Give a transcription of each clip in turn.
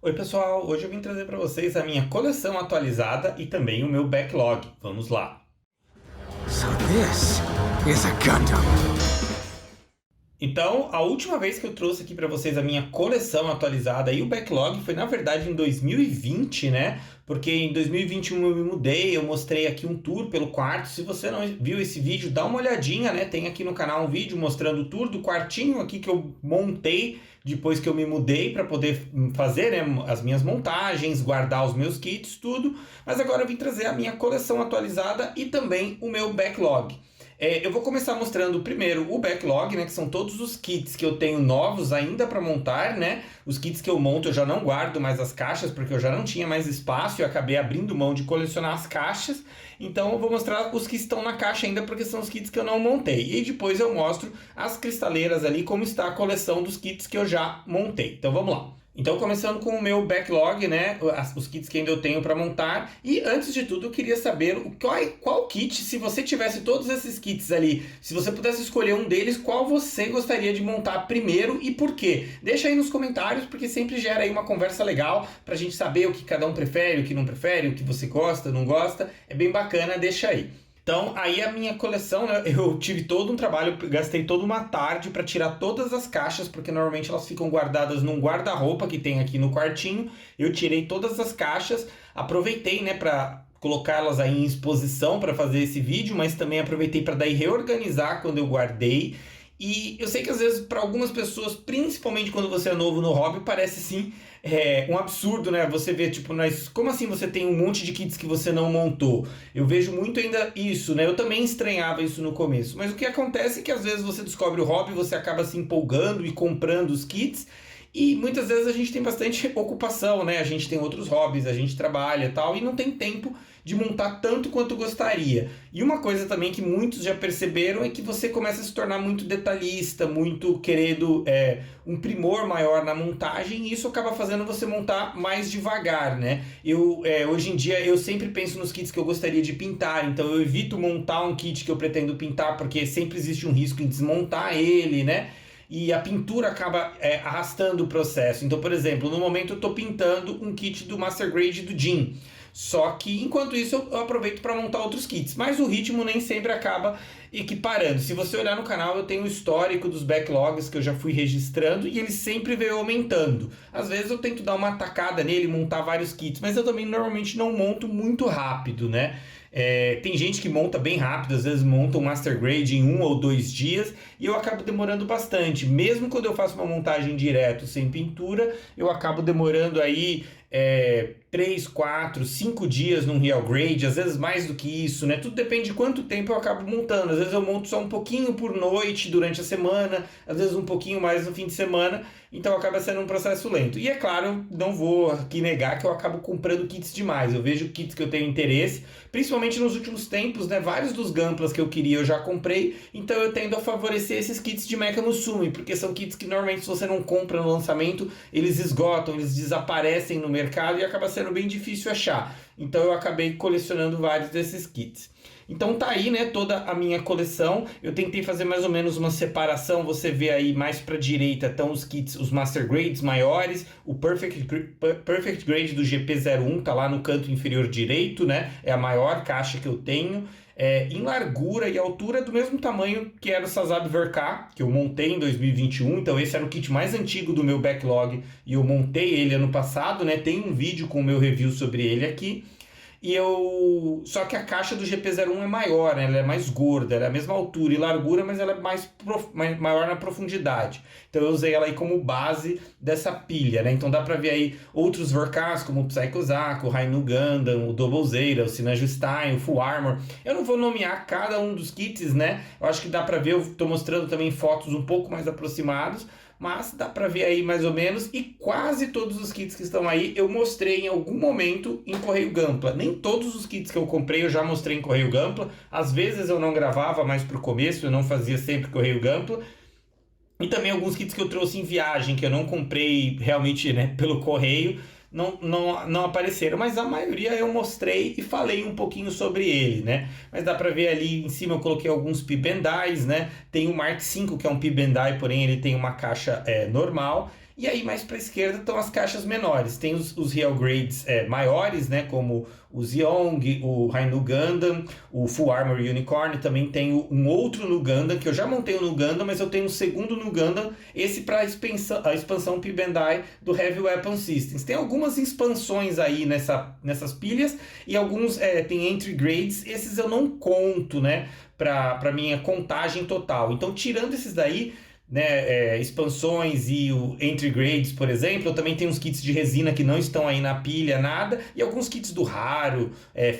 Oi pessoal, hoje eu vim trazer para vocês a minha coleção atualizada e também o meu backlog. Vamos lá! So this is a Gundam. Então, a última vez que eu trouxe aqui para vocês a minha coleção atualizada e o backlog foi na verdade em 2020, né? Porque em 2021 eu me mudei, eu mostrei aqui um tour pelo quarto. Se você não viu esse vídeo, dá uma olhadinha, né? Tem aqui no canal um vídeo mostrando o tour do quartinho aqui que eu montei depois que eu me mudei para poder fazer, né, as minhas montagens, guardar os meus kits, tudo. Mas agora eu vim trazer a minha coleção atualizada e também o meu backlog. Eu vou começar mostrando primeiro o backlog, né, que são todos os kits que eu tenho novos ainda para montar, né? Os kits que eu monto eu já não guardo mais as caixas porque eu já não tinha mais espaço e eu acabei abrindo mão de colecionar as caixas. Então eu vou mostrar os que estão na caixa ainda porque são os kits que eu não montei. E depois eu mostro as cristaleiras ali, como está a coleção dos kits que eu já montei. Então vamos lá. Então, começando com o meu backlog, né, os kits que ainda eu tenho para montar. E antes de tudo, eu queria saber qual kit, se você tivesse todos esses kits ali, se você pudesse escolher um deles, qual você gostaria de montar primeiro e por quê? Deixa aí nos comentários, porque sempre gera aí uma conversa legal pra gente saber o que cada um prefere, o que não prefere, o que você gosta, não gosta. É bem bacana, deixa aí. Então, aí a minha coleção, né, eu tive todo um trabalho, gastei toda uma tarde para tirar todas as caixas, porque normalmente elas ficam guardadas num guarda-roupa que tem aqui no quartinho. Eu tirei todas as caixas, aproveitei, né, para colocá-las aí em exposição para fazer esse vídeo, mas também aproveitei para daí reorganizar quando eu guardei. E eu sei que às vezes para algumas pessoas, principalmente quando você é novo no hobby, parece sim um absurdo, né? Você vê, tipo, como assim você tem um monte de kits que você não montou? Eu vejo muito ainda isso, né? Eu também estranhava isso no começo. Mas o que acontece é que às vezes você descobre o hobby, você acaba se empolgando e comprando os kits. E muitas vezes a gente tem bastante ocupação, né? A gente tem outros hobbies, a gente trabalha e tal, e não tem tempo de montar tanto quanto gostaria. E uma coisa também que muitos já perceberam é que você começa a se tornar muito detalhista, muito querendo um primor maior na montagem, e isso acaba fazendo você montar mais devagar, né? Hoje em dia eu sempre penso nos kits que eu gostaria de pintar, então eu evito montar um kit que eu pretendo pintar, porque sempre existe um risco em desmontar ele, né? E a pintura acaba arrastando o processo. Então, por exemplo, no momento eu estou pintando um kit do Master Grade do Jin. Só que enquanto isso eu aproveito para montar outros kits. Mas o ritmo nem sempre acaba equiparando. Se você olhar no canal, eu tenho o histórico dos backlogs que eu já fui registrando e ele sempre veio aumentando. Às vezes eu tento dar uma tacada nele, montar vários kits, mas eu também normalmente não monto muito rápido, né? Tem gente que monta bem rápido, às vezes monta um Master Grade em 1 ou 2 dias e eu acabo demorando bastante. Mesmo quando eu faço uma montagem direto sem pintura, eu acabo demorando aí 3, 4, 5 dias num Real Grade, às vezes mais do que isso, né? Tudo depende de quanto tempo eu acabo montando. Às vezes eu monto só um pouquinho por noite durante a semana, às vezes um pouquinho mais no fim de semana, então acaba sendo um processo lento. E é claro, eu não vou aqui negar que eu acabo comprando kits demais. Eu vejo kits que eu tenho interesse, principalmente nos últimos tempos, né? Vários dos Gunplas que eu queria eu já comprei, então eu tendo a favorecer esses kits de Mecha Musume, porque são kits que normalmente se você não compra no lançamento, eles esgotam, eles desaparecem no mercado e acaba sendo bem difícil achar. Então eu acabei colecionando vários desses kits. Então tá aí, né, toda a minha coleção. Eu tentei fazer mais ou menos uma separação. Você vê aí mais para direita estão os kits, os Master Grades maiores, o Perfect Grade do GP01 tá lá no canto inferior direito, né? É a maior caixa que eu tenho. Em largura e altura do mesmo tamanho que era o Sazab VK, que eu montei em 2021, então esse era o kit mais antigo do meu backlog e eu montei ele ano passado, né? Tem um vídeo com o meu review sobre ele aqui. Só que a caixa do GP01 é maior, né? Ela é mais gorda, ela é a mesma altura e largura, mas ela é maior na profundidade. Então eu usei ela aí como base dessa pilha, né? Então dá pra ver aí outros VRKs como o Psycho Zaku, o Rainu Gundam, o Double Zeta, o Sinanju Stein, o Full Armor. Eu não vou nomear cada um dos kits, né? Eu acho que dá pra ver, eu tô mostrando também fotos um pouco mais aproximadas, mas dá pra ver aí mais ou menos, e quase todos os kits que estão aí eu mostrei em algum momento em Correio Gunpla. Nem todos os kits que eu comprei eu já mostrei em Correio Gunpla, às vezes eu não gravava mais pro começo, eu não fazia sempre Correio Gunpla, e também alguns kits que eu trouxe em viagem, que eu não comprei realmente, né, pelo correio, não apareceram, mas a maioria eu mostrei e falei um pouquinho sobre ele, né? Mas dá pra ver ali em cima eu coloquei alguns P-Bendais, né? Tem o Mark V, que é um P-Bendai, porém ele tem uma caixa normal. E aí mais para a esquerda estão as caixas menores. Tem os Real Grades maiores, né, como o Zeong, o Rainu Gundam, o Full Armor Unicorn. Também tenho um outro Nu Gundam, que eu já montei o Nu Gundam, mas eu tenho um segundo Nu Gundam, esse para a expansão P-Bandai do Heavy Weapon Systems. Tem algumas expansões aí nessas pilhas, e alguns tem Entry Grades, esses eu não conto, né, para minha contagem total. Então, tirando esses daí, né, expansões e o Entry Grades, por exemplo, eu também tenho uns kits de resina que não estão aí na pilha, nada, e alguns kits do raro,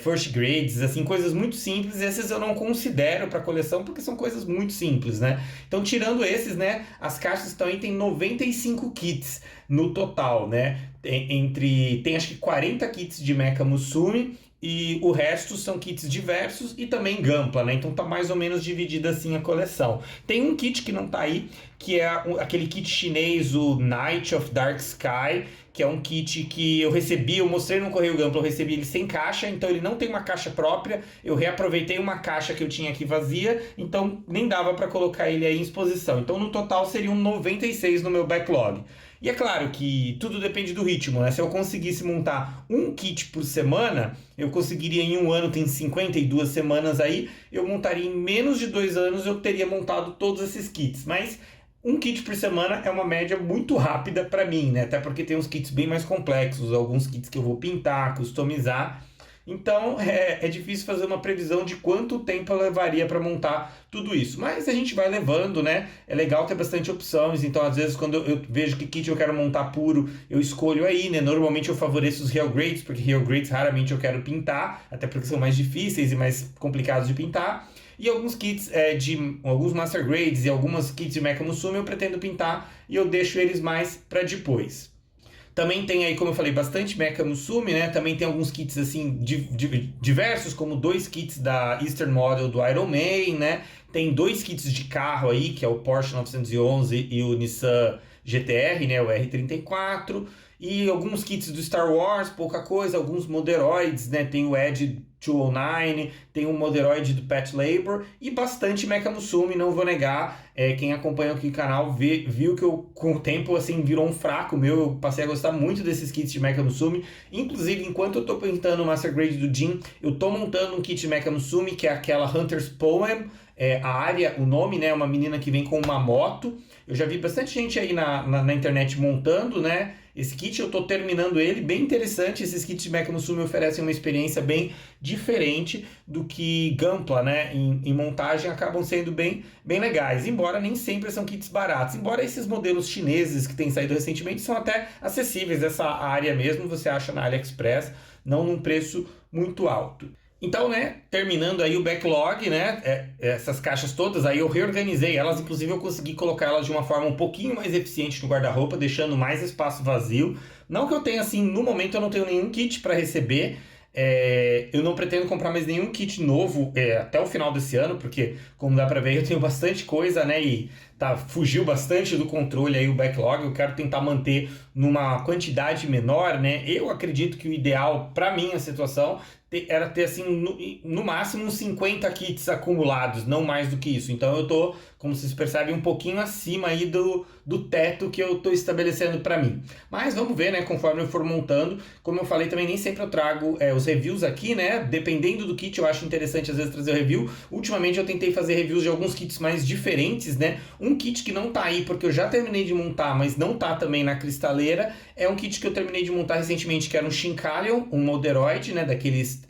First Grades, assim, coisas muito simples. Esses eu não considero para coleção porque são coisas muito simples, né? Então, tirando esses, né, as caixas estão aí, tem 95 kits no total, né? Tem acho que 40 kits de Mecha Musume, e o resto são kits diversos e também Gunpla, né? Então tá mais ou menos dividida assim a coleção. Tem um kit que não tá aí, que é aquele kit chinês, o Night of Dark Sky, que é um kit que eu recebi, eu mostrei no Correio Gunpla, eu recebi ele sem caixa, então ele não tem uma caixa própria, eu reaproveitei uma caixa que eu tinha aqui vazia, então nem dava para colocar ele aí em exposição. Então no total seriam 96 no meu backlog. E é claro que tudo depende do ritmo, né? Se eu conseguisse montar um kit por semana, eu conseguiria em um ano, tem 52 semanas aí, eu montaria em menos de 2 anos, eu teria montado todos esses kits. Mas um kit por semana é uma média muito rápida para mim, né? Até porque tem uns kits bem mais complexos, alguns kits que eu vou pintar, customizar. Então é difícil fazer uma previsão de quanto tempo eu levaria para montar tudo isso. Mas a gente vai levando, né? É legal ter bastante opções. Então, às vezes, quando eu vejo que kit eu quero montar puro, eu escolho aí, né? Normalmente eu favoreço os Real Grades, porque Real Grades raramente eu quero pintar, até porque são mais difíceis e mais complicados de pintar. E alguns kits alguns Master Grades e algumas kits de Mecha Musume eu pretendo pintar e eu deixo eles mais para depois. Também tem aí, como eu falei, bastante Mecha Musume, né? Também tem alguns kits assim diversos, como 2 kits da Eastern Model do Iron Man, né? Tem 2 kits de carro aí, que é o Porsche 911 e o Nissan GTR, né? O R34. E alguns kits do Star Wars, pouca coisa, alguns Moderoids, né? Tem o Edge 209, tem um Moderoid do Pet Labor e bastante Mecha Musume, não vou negar. Quem acompanha aqui o canal viu que eu, com o tempo, assim, virou um fraco meu. Eu passei a gostar muito desses kits de Mecha Musume. Inclusive, enquanto eu tô pintando o Master Grade do Jin, eu tô montando um kit de Mecha Musume, que é aquela Hunter's Poem. A Arya, o nome, né? Uma menina que vem com uma moto. Eu já vi bastante gente aí na internet montando, né? Esse kit eu tô terminando ele, bem interessante. Esses kits de Mecha Musume oferecem uma experiência bem diferente do que Gunpla, né? Em montagem acabam sendo bem legais, embora nem sempre são kits baratos. Embora esses modelos chineses que têm saído recentemente são até acessíveis. Essa área mesmo você acha na AliExpress, não num preço muito alto. Então, né, terminando aí o backlog, né, essas caixas todas, aí eu reorganizei elas, inclusive eu consegui colocar elas de uma forma um pouquinho mais eficiente no guarda-roupa, deixando mais espaço vazio. Não que eu tenha, assim, no momento eu não tenho nenhum kit para receber, eu não pretendo comprar mais nenhum kit novo até o final desse ano, porque, como dá para ver, eu tenho bastante coisa, né, e fugiu bastante do controle aí o backlog. Eu quero tentar manter numa quantidade menor, né. Eu acredito que o ideal para minha situação era ter, assim, no máximo uns 50 kits acumulados, não mais do que isso. Então eu tô, como vocês percebem, um pouquinho acima aí do teto que eu tô estabelecendo para mim. Mas vamos ver, né, conforme eu for montando. Como eu falei também, nem sempre eu trago os reviews aqui, né, dependendo do kit eu acho interessante às vezes trazer o review. Ultimamente eu tentei fazer reviews de alguns kits mais diferentes, né. Um kit que não tá aí porque eu já terminei de montar, mas não tá também na cristaleira, é um kit que eu terminei de montar recentemente, que era um Shinkalion, um Moderoid, né, daqueles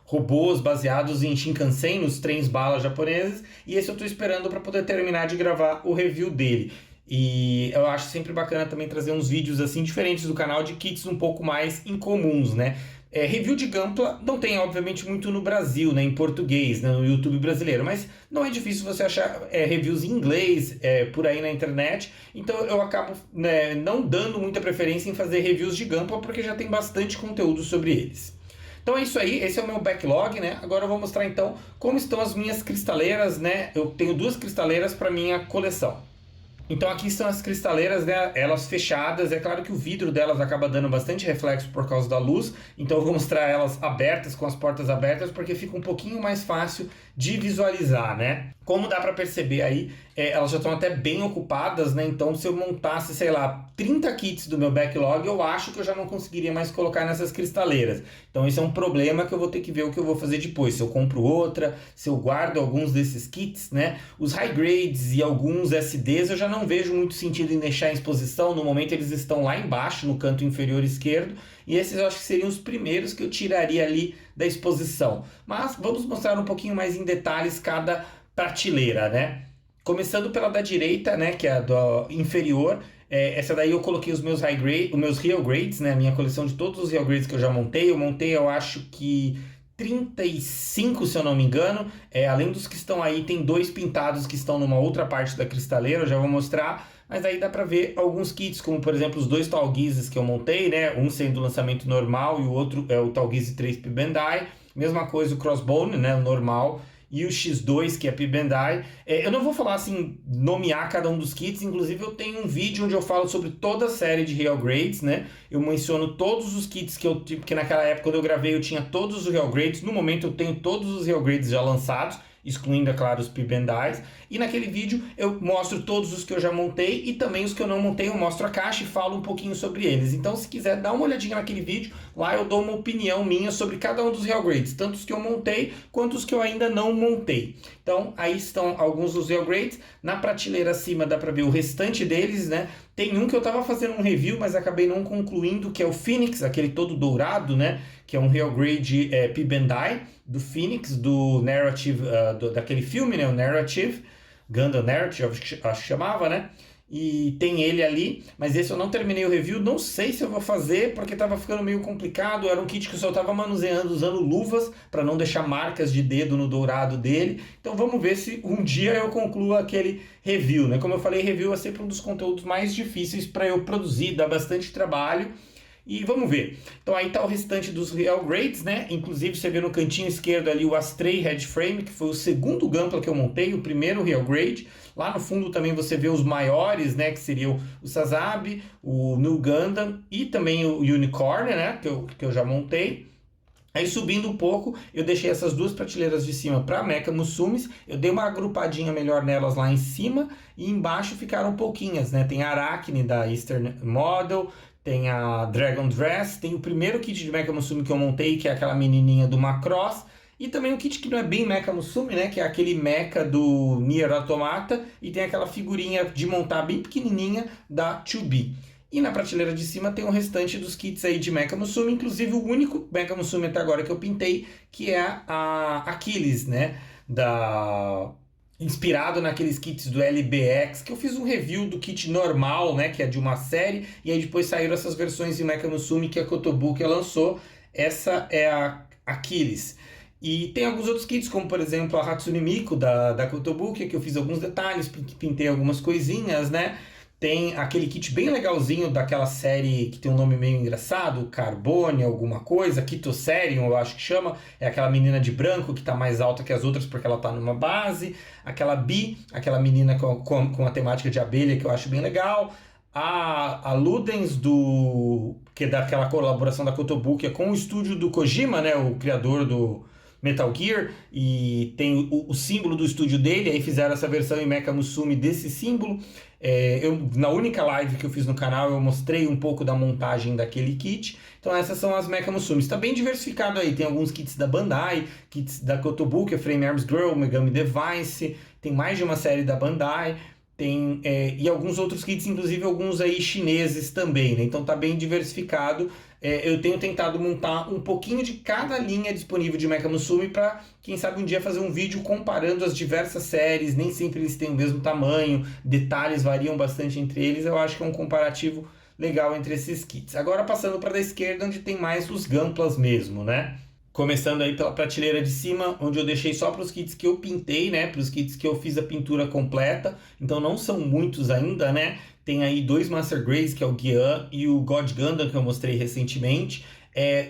robôs baseados em Shinkansen, nos trens bala japoneses, e esse eu tô esperando para poder terminar de gravar o review dele. E eu acho sempre bacana também trazer uns vídeos assim diferentes do canal, de kits um pouco mais incomuns, né? Review de Gunpla não tem, obviamente, muito no Brasil, né, em português, né, no YouTube brasileiro, mas não é difícil você achar reviews em inglês por aí na internet. Então eu acabo, né, não dando muita preferência em fazer reviews de Gunpla, porque já tem bastante conteúdo sobre eles. Então é isso aí, esse é o meu backlog, né? Agora eu vou mostrar então como estão as minhas cristaleiras, né? Eu tenho 2 cristaleiras para minha coleção. Então aqui estão as cristaleiras, né, elas fechadas. É claro que o vidro delas acaba dando bastante reflexo por causa da luz, então eu vou mostrar elas abertas, com as portas abertas, porque fica um pouquinho mais fácil de visualizar, né? Como dá para perceber aí, elas já estão até bem ocupadas, né? Então, se eu montasse, sei lá, 30 kits do meu backlog, eu acho que eu já não conseguiria mais colocar nessas cristaleiras. Então, esse é um problema que eu vou ter que ver o que eu vou fazer depois. Se eu compro outra, se eu guardo alguns desses kits, né? Os high grades e alguns SDs eu já não vejo muito sentido em deixar em exposição. No momento, eles estão lá embaixo, no canto inferior esquerdo. E esses eu acho que seriam os primeiros que eu tiraria ali da exposição. Mas vamos mostrar um pouquinho mais em detalhes cada prateleira, né? Começando pela da direita, né, que é a do inferior, essa daí eu coloquei os meus os meus real grades, né, a minha coleção de todos os real grades que eu já montei. Eu montei, eu acho que 35, se eu não me engano. Além dos que estão aí, tem 2 pintados que estão numa outra parte da cristaleira, eu já vou mostrar. Mas aí dá para ver alguns kits, como por exemplo os 2 Tall Geezes que eu montei, né, um sendo o lançamento normal e o outro é o Tall Geese 3 P-Bandai. Mesma coisa o Crossbone, né, o normal, e o X2, que é P-Bandai. Eu não vou falar assim, nomear cada um dos kits, inclusive eu tenho um vídeo onde eu falo sobre toda a série de Real Grades, né? Eu menciono todos os kits que eu tive, porque naquela época quando eu gravei eu tinha todos os Real Grades, no momento eu tenho todos os Real Grades já lançados, excluindo, é claro, os P-Bandais. E naquele vídeo eu mostro todos os que eu já montei e também os que eu não montei, eu mostro a caixa e falo um pouquinho sobre eles. Então, se quiser dar uma olhadinha naquele vídeo, lá eu dou uma opinião minha sobre cada um dos Real Grades, tanto os que eu montei quanto os que eu ainda não montei. Então, aí estão alguns dos Real Grades. Na prateleira acima dá pra ver o restante deles, né? Tem um que eu tava fazendo um review, mas acabei não concluindo, que é o Phoenix, aquele todo dourado, né? Que é um Real Grade P-Bandai do Phoenix, do Narrative, daquele filme, né? O Narrative, Gundam Narrative, acho que chamava, né? E tem ele ali, mas esse eu não terminei o review, não sei se eu vou fazer, porque tava ficando meio complicado. Era um kit que eu só tava manuseando, usando luvas, para não deixar marcas de dedo no dourado dele. Então vamos ver se um dia eu concluo aquele review, né? Como eu falei, review é sempre um dos conteúdos mais difíceis para eu produzir, dá bastante trabalho. E vamos ver. Então aí tá o restante dos Real Grades, né? Inclusive você vê no cantinho esquerdo ali o Astray Head Frame, que foi o segundo Gunpla que eu montei, o primeiro Real Grade. Lá no fundo também você vê os maiores, né? Que seriam o Sazabi, o New Gundam e também o Unicorn, né? Que eu já montei. Aí subindo um pouco, eu deixei essas 2 prateleiras de cima para Mecha Musumes. Eu dei uma agrupadinha melhor nelas lá em cima e embaixo ficaram pouquinhas, né? Tem a Arachne da Eastern Model, tem a Dragon Dress, tem o primeiro kit de Mecha Musume que eu montei, que é aquela menininha do Macross, e também um kit que não é bem Mecha Musume, né, que é aquele mecha do Nier Automata, e tem aquela figurinha de montar bem pequenininha da 2B. E na prateleira de cima tem o restante dos kits aí de Mecha Musume, inclusive o único Mecha Musume até agora que eu pintei, que é a Achilles, né, inspirado naqueles kits do LBX, que eu fiz um review do kit normal, né, que é de uma série, e aí depois saíram essas versões de Mecha Musume que a Kotobukiya lançou. Essa é a Achilles. E tem alguns outros kits, como por exemplo a Hatsune Miku da Kotobukiya, que eu fiz alguns detalhes, pintei algumas coisinhas, né. Tem aquele kit bem legalzinho daquela série que tem um nome meio engraçado, Carbone, alguma coisa, Kitoserium, eu acho que chama. É aquela menina de branco que tá mais alta que as outras porque ela tá numa base. Aquela Bi, aquela menina com a temática de abelha, que eu acho bem legal. A Ludens, que é daquela colaboração da Kotobukiya com o estúdio do Kojima, né, o criador do Metal Gear, e tem o símbolo do estúdio dele, aí fizeram essa versão em Mecha Musume desse símbolo. Na única live que eu fiz no canal eu mostrei um pouco da montagem daquele kit. Então essas são as Mecha Musume. Está bem diversificado aí, tem alguns kits da Bandai, kits da Kotobukiya, Frame Arms Girl, Megami Device, tem mais de uma série da Bandai. Tem, e alguns outros kits, inclusive alguns aí chineses também, né? Então tá bem diversificado. Eu tenho tentado montar um pouquinho de cada linha disponível de Mecha Musume para, quem sabe, um dia fazer um vídeo comparando as diversas séries. Nem sempre eles têm o mesmo tamanho, detalhes variam bastante entre eles. Eu acho que é um comparativo legal entre esses kits. Agora passando para da esquerda, onde tem mais os Gunplas mesmo, né? Começando aí pela prateleira de cima, onde eu deixei só para os kits que eu pintei, né? Para os kits que eu fiz a pintura completa. Então não são muitos ainda, né? Tem aí 2 Master Grades, que é o Guian e o God Gundam, que eu mostrei recentemente.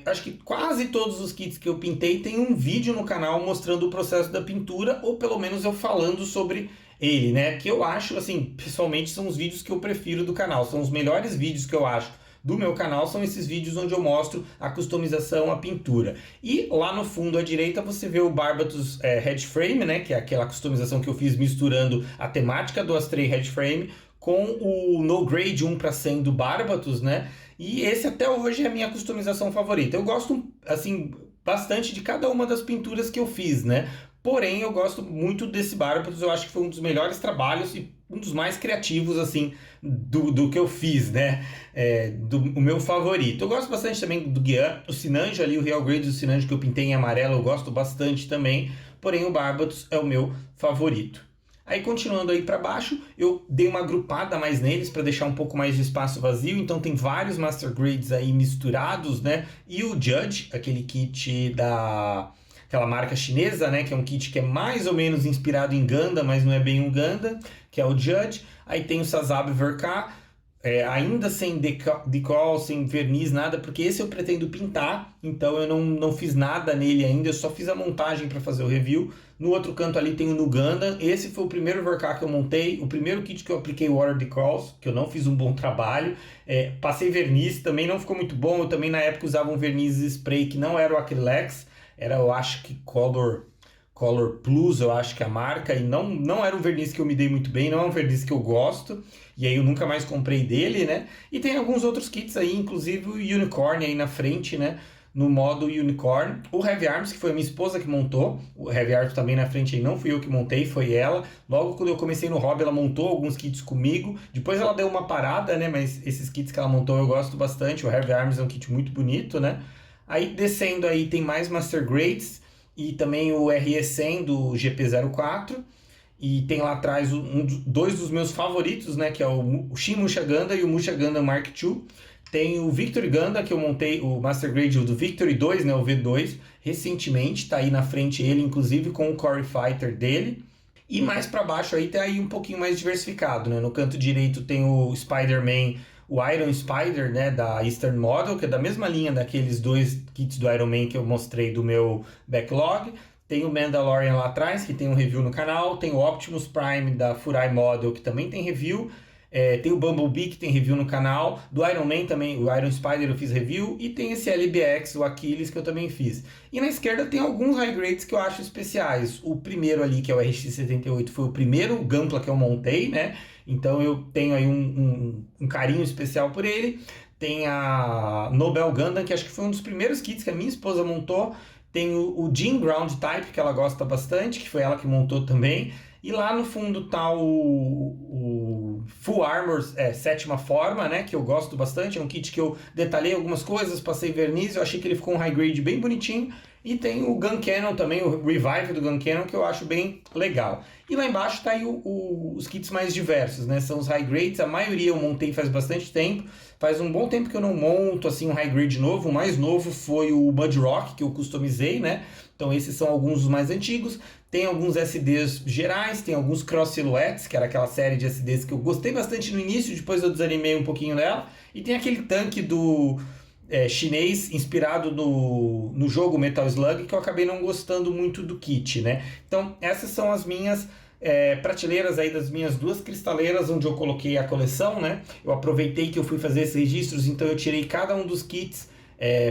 Acho que quase todos os kits que eu pintei tem um vídeo no canal mostrando o processo da pintura, ou pelo menos eu falando sobre ele, né? Que eu acho, assim, pessoalmente são os vídeos que eu prefiro do canal. São os melhores vídeos que eu acho do meu canal são esses vídeos onde eu mostro a customização, a pintura. E lá no fundo à direita você vê o Barbatos Head Frame, né, que é aquela customização que eu fiz misturando a temática do Astray Head Frame com o No Grade 1 para 100 do Barbatos, né? E esse até hoje é a minha customização favorita. Eu gosto, assim, bastante de cada uma das pinturas que eu fiz, né? Porém, eu gosto muito desse Barbatos, eu acho que foi um dos melhores trabalhos e um dos mais criativos, assim, do que eu fiz, né? O meu favorito. Eu gosto bastante também do Guian, o Sinanjo ali, o Real Grade do Sinanjo que eu pintei em amarelo, eu gosto bastante também. Porém, o Barbatos é o meu favorito. Aí, continuando aí para baixo, eu dei uma agrupada mais neles para deixar um pouco mais de espaço vazio. Então, tem vários Master Grades aí misturados, né? E o Judge, aquele kit aquela marca chinesa, né, que é um kit que é mais ou menos inspirado em Gundam, mas não é bem um Gundam, que é o Judge. Aí tem o Sazab Verka, ainda sem decal, sem verniz, nada, porque esse eu pretendo pintar, então eu não fiz nada nele ainda, eu só fiz a montagem para fazer o review. No outro canto ali tem o No Gundam, esse foi o primeiro Verka que eu montei, o primeiro kit que eu apliquei Water Decals, que eu não fiz um bom trabalho, passei verniz, também não ficou muito bom, eu também na época usava um verniz spray que não era o Acrylex, era, eu acho que Color Plus, eu acho que é a marca, e não era um verniz que eu me dei muito bem, não é um verniz que eu gosto, e aí eu nunca mais comprei dele, né? E tem alguns outros kits aí, inclusive o Unicorn aí na frente, né? No modo Unicorn. O Heavy Arms, que foi a minha esposa que montou, o Heavy Arms também na frente aí não fui eu que montei, foi ela. Logo quando eu comecei no hobby, ela montou alguns kits comigo, depois ela deu uma parada, né? Mas esses kits que ela montou eu gosto bastante, o Heavy Arms é um kit muito bonito, né? Aí descendo aí tem mais Master Grades e também o RE100 do GP04. E tem lá atrás dois dos meus favoritos, né? Que é o Shin Musha Gundam e o Musha Gundam Mark II. Tem o Victory Gundam, que eu montei, o Master Grade do Victory 2, né? O V2, recentemente. Tá aí na frente ele, inclusive com o Core Fighter dele. E mais para baixo aí tem aí um pouquinho mais diversificado, né? No canto direito tem o Spider-Man, o Iron Spider, né, da Eastern Model, que é da mesma linha daqueles dois kits do Iron Man que eu mostrei do meu backlog. Tem o Mandalorian lá atrás, que tem um review no canal. Tem o Optimus Prime da Furai Model, que também tem review. Tem o Bumblebee, que tem review no canal. Do Iron Man também, o Iron Spider eu fiz review. E tem esse LBX, o Achilles, que eu também fiz. E na esquerda tem alguns high grades que eu acho especiais. O primeiro ali, que é o RX-78, foi o primeiro Gunpla que eu montei, né? Então eu tenho aí um carinho especial por ele. Tem a Nobel Gundam, que acho que foi um dos primeiros kits que a minha esposa montou. Tem o Jean Ground Type, que ela gosta bastante, que foi ela que montou também. E lá no fundo tá o Full Armor, sétima forma, né? Que eu gosto bastante. É um kit que eu detalhei algumas coisas, passei verniz. Eu achei que ele ficou um high grade bem bonitinho. E tem o Gun Cannon também, o Revive do Gun Cannon, que eu acho bem legal. E lá embaixo tá aí os kits mais diversos, né? São os high grades, a maioria eu montei faz bastante tempo. Faz um bom tempo que eu não monto assim um high grade novo. O mais novo foi o Mud Rock, que eu customizei, né? Então esses são alguns dos mais antigos. Tem alguns SDs gerais, tem alguns Cross Silhouettes, que era aquela série de SDs que eu gostei bastante no início, depois eu desanimei um pouquinho dela. E tem aquele tanque do chinês inspirado no jogo Metal Slug, que eu acabei não gostando muito do kit, né? Então essas são as minhas prateleiras aí das minhas duas cristaleiras onde eu coloquei a coleção, né? Eu aproveitei que eu fui fazer esses registros, então eu tirei cada um dos kits,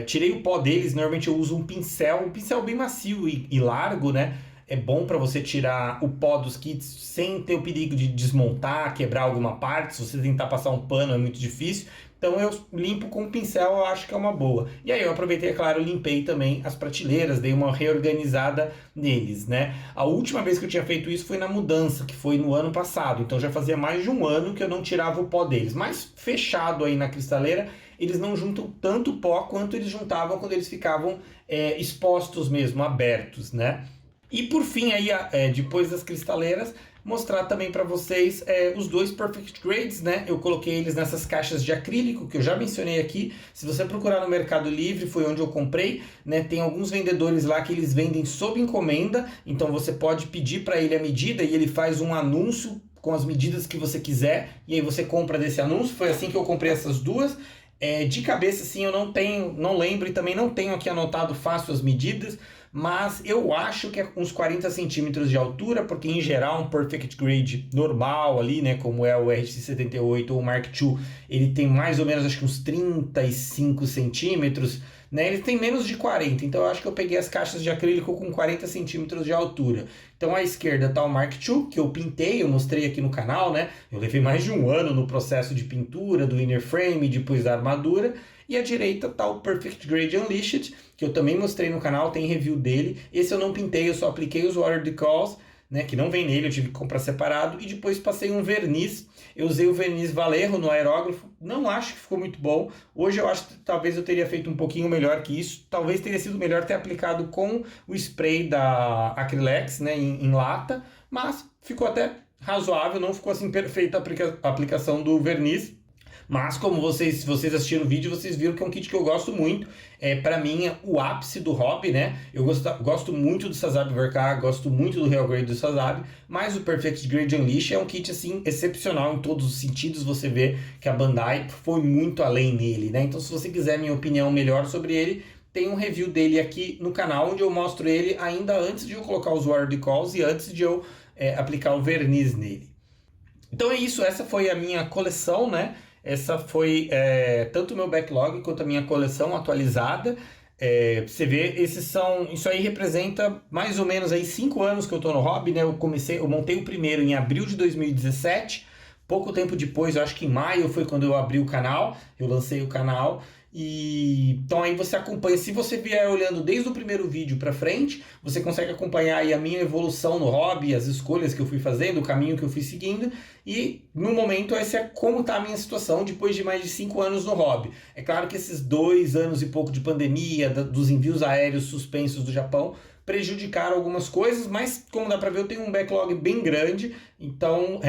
tirei o pó deles. Normalmente eu uso um pincel bem macio e largo, né? É bom para você tirar o pó dos kits sem ter o perigo de desmontar, quebrar alguma parte. Se você tentar passar um pano é muito difícil. Então eu limpo com o pincel, eu acho que é uma boa. E aí eu aproveitei, é claro, limpei também as prateleiras, dei uma reorganizada neles, né? A última vez que eu tinha feito isso foi na mudança, que foi no ano passado. Então já fazia mais de um ano que eu não tirava o pó deles. Mas fechado aí na cristaleira, eles não juntam tanto pó quanto eles juntavam quando eles ficavam expostos mesmo, abertos, né? E por fim, aí, depois das cristaleiras, mostrar também para vocês os dois Perfect Grades, né? Eu coloquei eles nessas caixas de acrílico, que eu já mencionei aqui. Se você procurar no Mercado Livre, foi onde eu comprei, né? Tem alguns vendedores lá que eles vendem sob encomenda, então você pode pedir para ele a medida e ele faz um anúncio com as medidas que você quiser, e aí você compra desse anúncio. Foi assim que eu comprei essas duas. De cabeça, assim, eu não lembro e também não tenho aqui anotado fácil as medidas, mas eu acho que é uns 40 centímetros de altura, porque em geral um Perfect Grade normal ali, né, como é o RX-78 ou o Mark II, ele tem mais ou menos, acho que uns 35 centímetros, né, ele tem menos de 40, então eu acho que eu peguei as caixas de acrílico com 40 centímetros de altura. Então à esquerda tá o Mark II, que eu pintei, eu mostrei aqui no canal, né, eu levei mais de um ano no processo de pintura do inner frame, depois da armadura, e à direita tá o Perfect Grade Unleashed, que eu também mostrei no canal, tem review dele. Esse eu não pintei, eu só apliquei os water decals, né, que não vem nele, eu tive que comprar separado, e depois passei um verniz. Eu usei o verniz Vallejo no aerógrafo, não acho que ficou muito bom. Hoje eu acho que talvez eu teria feito um pouquinho melhor que isso. Talvez teria sido melhor ter aplicado com o spray da Acrylex, né, em lata, mas ficou até razoável, não ficou assim perfeita a aplicação do verniz. Mas como se vocês assistiram o vídeo, vocês viram que é um kit que eu gosto muito. Para mim, é o ápice do hobby, né? Eu gosto muito do Sazabi VK, gosto muito do Real Grade do Sazabi, mas o Perfect Grade Unleash é um kit, assim, excepcional em todos os sentidos. Você vê que a Bandai foi muito além nele, né? Então, se você quiser minha opinião melhor sobre ele, tem um review dele aqui no canal, onde eu mostro ele ainda antes de eu colocar os water decals e antes de eu aplicar o verniz nele. Então é isso, essa foi a minha coleção, né? Essa foi tanto o meu backlog quanto a minha coleção atualizada. Você vê, isso aí representa mais ou menos aí 5 anos que eu tô no hobby, né? Eu montei o primeiro em abril de 2017. Pouco tempo depois, eu acho que em maio foi quando eu abri o canal, eu lancei o canal. E então aí você acompanha, se você vier olhando desde o primeiro vídeo para frente, você consegue acompanhar aí a minha evolução no hobby, as escolhas que eu fui fazendo, o caminho que eu fui seguindo, e no momento esse é como está a minha situação depois de mais de 5 anos no hobby. É claro que esses 2 anos e pouco de pandemia, dos envios aéreos suspensos do Japão, prejudicaram algumas coisas, mas como dá para ver eu tenho um backlog bem grande, então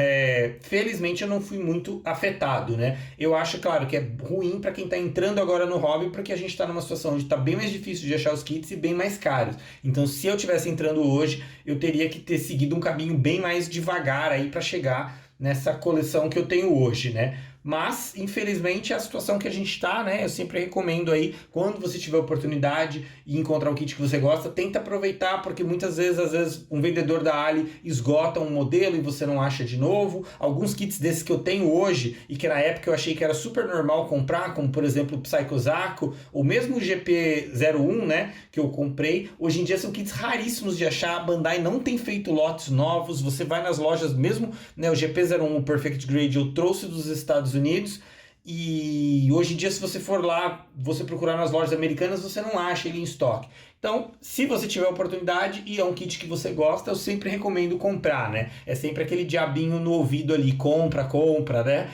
felizmente eu não fui muito afetado, né? Eu acho, claro, que é ruim para quem está entrando agora no hobby, porque a gente está numa situação onde está bem mais difícil de achar os kits e bem mais caros. Então se eu tivesse entrando hoje, eu teria que ter seguido um caminho bem mais devagar aí para chegar nessa coleção que eu tenho hoje, né? Mas, infelizmente, é a situação que a gente está, né? Eu sempre recomendo aí, quando você tiver oportunidade e encontrar um kit que você gosta, tenta aproveitar, porque muitas vezes, às vezes, um vendedor da Ali esgota um modelo e você não acha de novo. Alguns kits desses que eu tenho hoje, e que na época eu achei que era super normal comprar, como, por exemplo, o Psycho Zaku, ou mesmo o GP01, né? Que eu comprei. Hoje em dia são kits raríssimos de achar. A Bandai não tem feito lotes novos. Você vai nas lojas, mesmo, né? O GP01, o Perfect Grade, eu trouxe dos Estados Unidos, e hoje em dia, se você for lá, você procurar nas lojas americanas, você não acha ele em estoque. Então, se você tiver oportunidade e é um kit que você gosta, eu sempre recomendo comprar, né? É sempre aquele diabinho no ouvido ali, compra, né?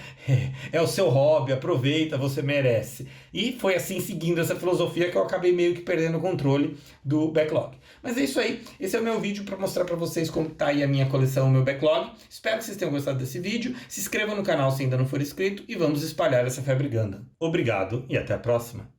É o seu hobby, aproveita, você merece. E foi assim, seguindo essa filosofia, que eu acabei meio que perdendo o controle do backlog. Mas é isso aí, esse é o meu vídeo para mostrar para vocês como tá aí a minha coleção, o meu backlog. Espero que vocês tenham gostado desse vídeo. Se inscreva no canal se ainda não for inscrito e vamos espalhar essa febre Gundam. Obrigado e até a próxima.